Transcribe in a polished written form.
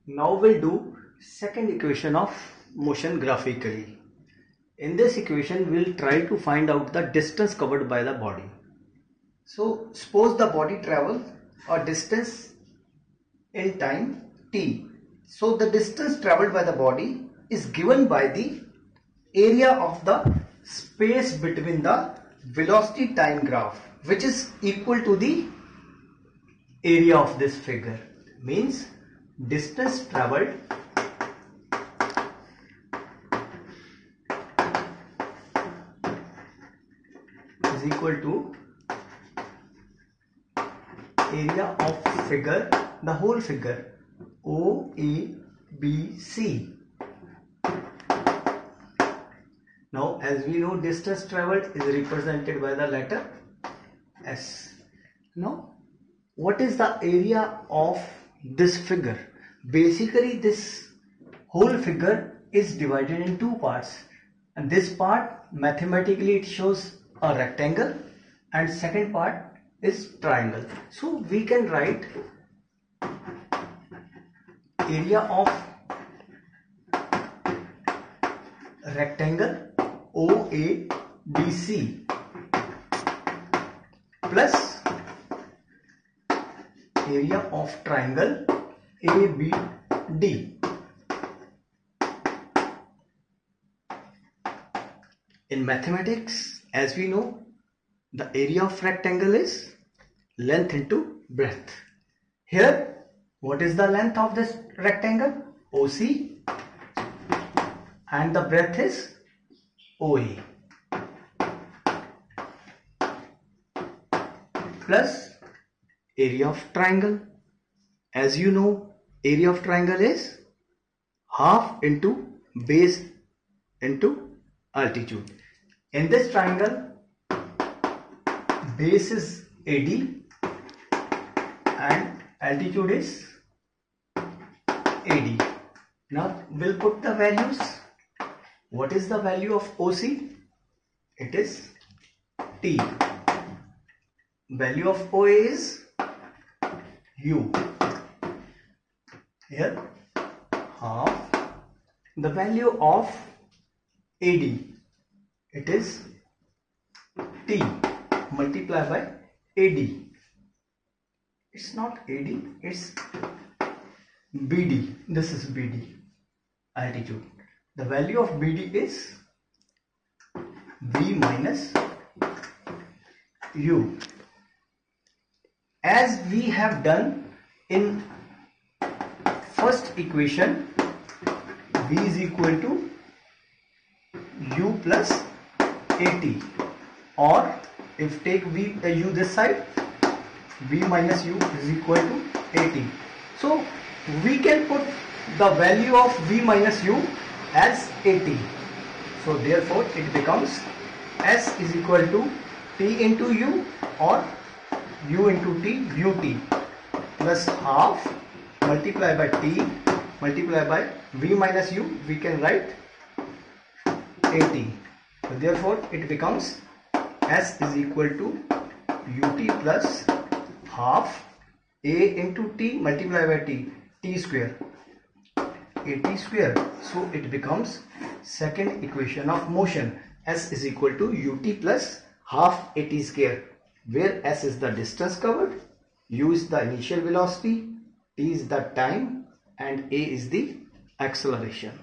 Now we'll do second equation of motion graphically. In this equation we'll try to find out the distance covered by the body. So suppose the body travels a distance in time t. So the distance traveled by the body is given by the area of the space between the velocity time graph, which is equal to the area of this figure. Means distance traveled is equal to area of figure, the whole figure OABC. Now as we know, distance traveled is represented by the letter S. Now what is the area of this figure? Basically this whole figure is divided in two parts, and this part mathematically it shows a rectangle and second part is triangle. So we can write area of rectangle OABC plus area of triangle ABD. In mathematics, as we know, the area of rectangle is length into breadth. Here, what is the length of this rectangle? OC, and the breadth is OA, plus area of triangle. As you know, area of triangle is half into base into altitude. In this triangle, base is AD and altitude is AD. Now we'll put the values. What is the value of OC? It is T. Value of OA is U. Here half. The value of AD, it is T multiplied by AD. It's not AD, it's BD. This is BD, altitude. The value of BD is V minus U. As we have done in first equation, V is equal to U plus AT, or if take U this side, V minus U is equal to AT. So we can put the value of V minus U as AT. So therefore it becomes S is equal to T into U or U into T, UT plus half multiplied by T multiplied by V minus U, we can write AT. So therefore it becomes S is equal to UT plus half A into T multiplied by T square, AT square. So it becomes second equation of motion, S is equal to UT plus half AT square, where S is the distance covered, U is the initial velocity, T is the time, and A is the acceleration.